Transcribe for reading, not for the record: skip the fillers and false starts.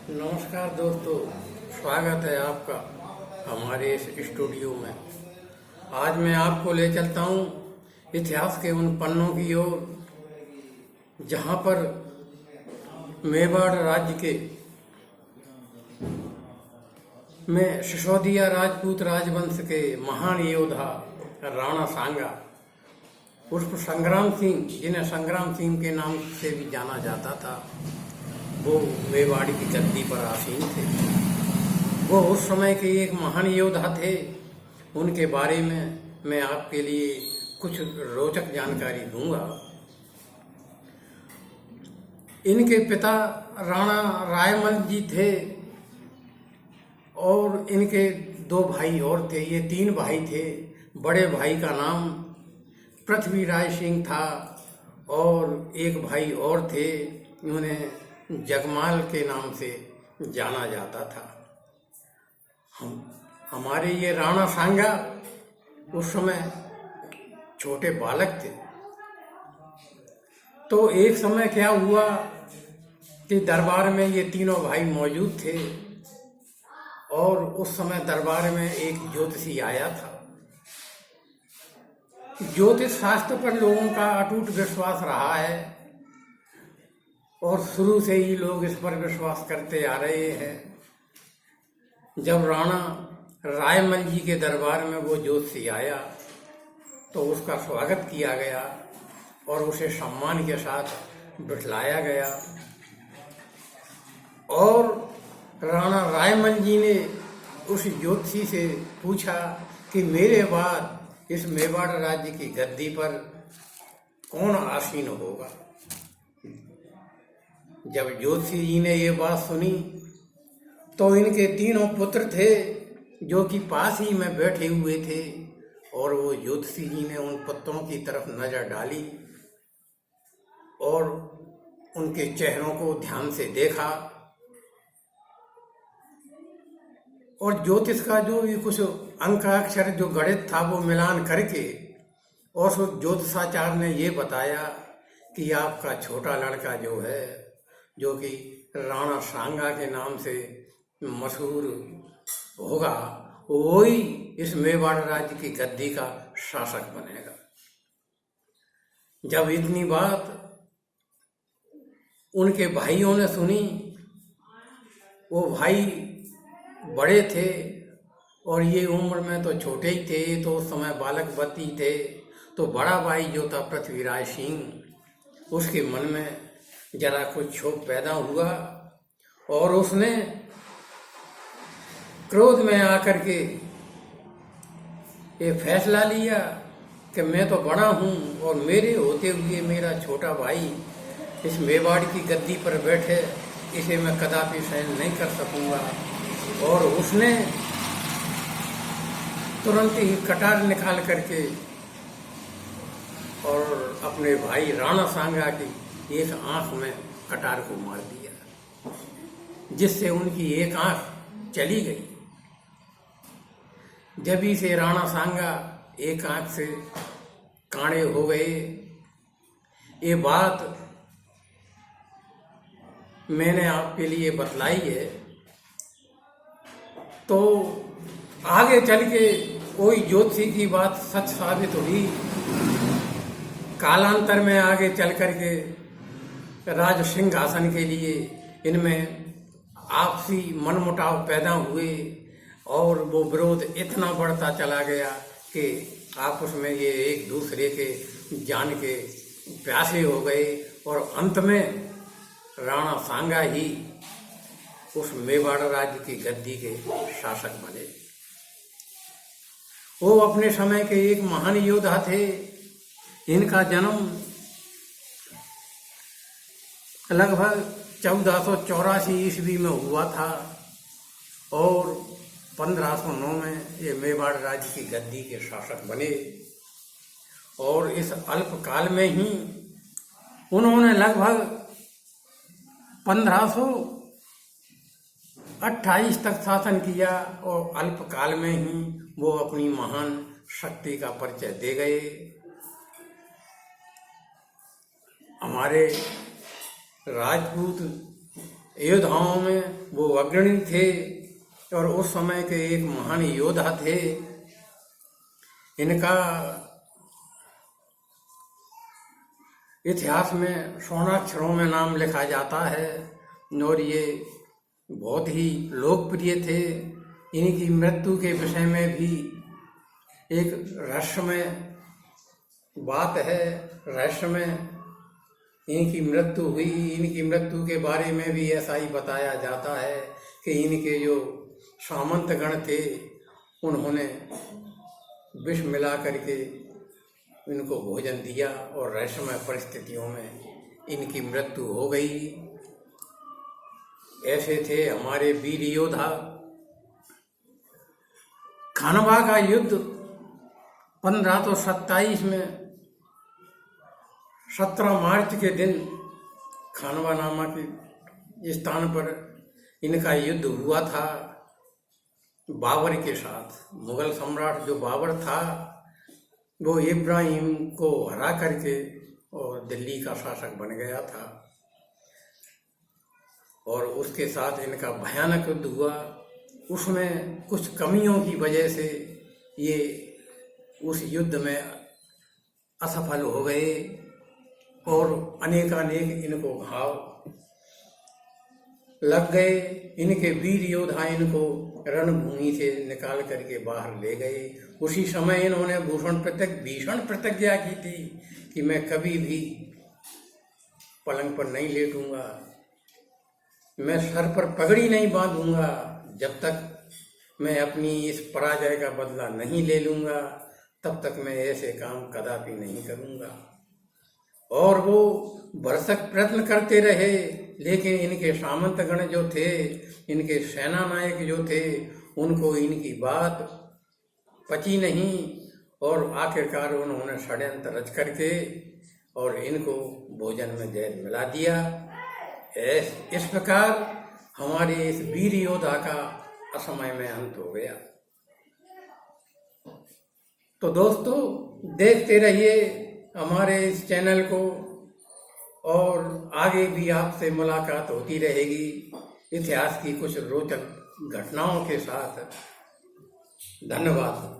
नमस्कार दोस्तों, स्वागत है आपका हमारे इस स्टूडियो में। आज मैं आपको ले चलता हूँ इतिहास के उन पन्नों की ओर जहाँ पर मेवाड़ राज्य के में सिसोदिया राजपूत राजवंश के महान योद्धा राणा सांगा उर्फ संग्राम सिंह, जिन्हें संग्राम सिंह के नाम से भी जाना जाता था, वो मेवाड़ की गद्दी पर आसीन थे। वो उस समय के एक महान योद्धा थे। उनके बारे में मैं आपके लिए कुछ रोचक जानकारी दूंगा। इनके पिता राणा रायमल जी थे और इनके दो भाई और थे। ये तीन भाई थे। बड़े भाई का नाम पृथ्वीराज सिंह था और एक भाई और थे, उन्हें जगमाल के नाम से जाना जाता था। हमारे ये राणा सांगा उस समय छोटे बालक थे। तो एक समय क्या हुआ कि दरबार में ये तीनों भाई मौजूद थे और उस समय दरबार में एक ज्योतिषी आया था। ज्योतिष शास्त्र पर लोगों का अटूट विश्वास रहा है और शुरू से ही लोग इस पर विश्वास करते आ रहे हैं। जब राणा रायमल जी के दरबार में वो ज्योतिषी आया तो उसका स्वागत किया गया और उसे सम्मान के साथ बिठाया गया और राणा रायमल जी ने उस ज्योतिषी से पूछा कि मेरे बाद इस मेवाड़ राज्य की गद्दी पर कौन आसीन होगा। जब ज्योतिषी जी ने ये बात सुनी तो इनके तीनों पुत्र थे जो कि पास ही में बैठे हुए थे और वो ज्योतिषी जी ने उन पुत्रों की तरफ नजर डाली और उनके चेहरों को ध्यान से देखा और ज्योतिष का जो भी कुछ अंकाक्षर जो गणित था वो मिलान करके और उस ज्योतिषाचार्य ने ये बताया कि आपका छोटा लड़का जो है, जो कि राणा सांगा के नाम से मशहूर होगा, वही इस मेवाड़ राज्य की गद्दी का शासक बनेगा। जब इतनी बात उनके भाइयों ने सुनी, वो भाई बड़े थे और ये उम्र में तो छोटे ही थे, तो उस समय बालक बत्ती थे। तो बड़ा भाई जो था पृथ्वीराज सिंह, उसके मन में जरा कुछ क्षोभ पैदा हुआ और उसने क्रोध में आकर के ये फैसला लिया कि मैं तो बड़ा हूँ और मेरे होते हुए मेरा छोटा भाई इस मेवाड़ की गद्दी पर बैठे, इसे मैं कदापि सहन नहीं कर सकूंगा। और उसने तुरंत ही कटार निकाल करके और अपने भाई राणा सांगा की एक आंख में कटार को मार दिया, जिससे उनकी एक आंख चली गई। जब ही से राणा सांगा एक आंख से काणे हो गए। ये बात मैंने आपके लिए बतलाई है। तो आगे चल के कोई ज्योतिषी की बात सच साबित हुई। कालांतर में आगे चल करके राज सिंहासन के लिए इनमें आपसी मनमुटाव पैदा हुए और वो विरोध इतना बढ़ता चला गया कि आपस में ये एक दूसरे के जान के प्यासे हो गए और अंत में राणा सांगा ही उस मेवाड़ राज्य की गद्दी के शासक बने। वो अपने समय के एक महान योद्धा थे। इनका जन्म लगभग 1484 ईस्वी में हुआ था और 1509 में ये मेवाड़ राज्य की गद्दी के शासक बने और इस अल्प काल में ही उन्होंने लगभग 1528 तक शासन किया और अल्प काल में ही वो अपनी महान शक्ति का परिचय दे गए। हमारे राजपूत योद्धाओं में वो अग्रणी थे और उस समय के एक महान योद्धा थे। इनका इतिहास में स्वर्णाक्षरों में नाम लिखा जाता है और ये बहुत ही लोकप्रिय थे। इनकी मृत्यु के विषय में भी एक रहस्यमय बात है। रहस्यमय इनकी मृत्यु हुई। इनकी मृत्यु के बारे में भी ऐसा ही बताया जाता है कि इनके जो सामंतगण थे उन्होंने विष मिला करके इनको भोजन दिया और रहस्यमय परिस्थितियों में इनकी मृत्यु हो गई। ऐसे थे हमारे वीर योद्धा। खानवा का युद्ध 1527 में 17 मार्च के दिन खानवा नामक स्थान पर इनका युद्ध हुआ था बाबर के साथ। मुगल सम्राट जो बाबर था वो इब्राहिम को हरा करके और दिल्ली का शासक बन गया था और उसके साथ इनका भयानक युद्ध हुआ। उसमें कुछ कमियों की वजह से ये उस युद्ध में असफल हो गए और अनेकानेक इनको घाव लग गए। इनके वीर योद्धा इनको रणभूमि से निकाल करके बाहर ले गए। उसी समय इन्होंने भीषण प्रतिज्ञा की थी कि मैं कभी भी पलंग पर नहीं लेटूंगा, मैं सर पर पगड़ी नहीं बांधूंगा जब तक मैं अपनी इस पराजय का बदला नहीं ले लूंगा, तब तक मैं ऐसे काम कदापि नहीं करूंगा। और वो भरसक प्रयत्न करते रहे, लेकिन इनके सामंतगण जो थे, इनके सेना नायक जो थे, उनको इनकी बात पची नहीं और आखिरकार उन्होंने षड्यंत्र रच करके और इनको भोजन में जहर मिला दिया। इस प्रकार हमारे इस वीर योद्धा का असमय में अंत हो गया। तो दोस्तों देखते रहिए हमारे इस चैनल को और आगे भी आपसे मुलाकात होती रहेगी इतिहास की कुछ रोचक घटनाओं के साथ। धन्यवाद।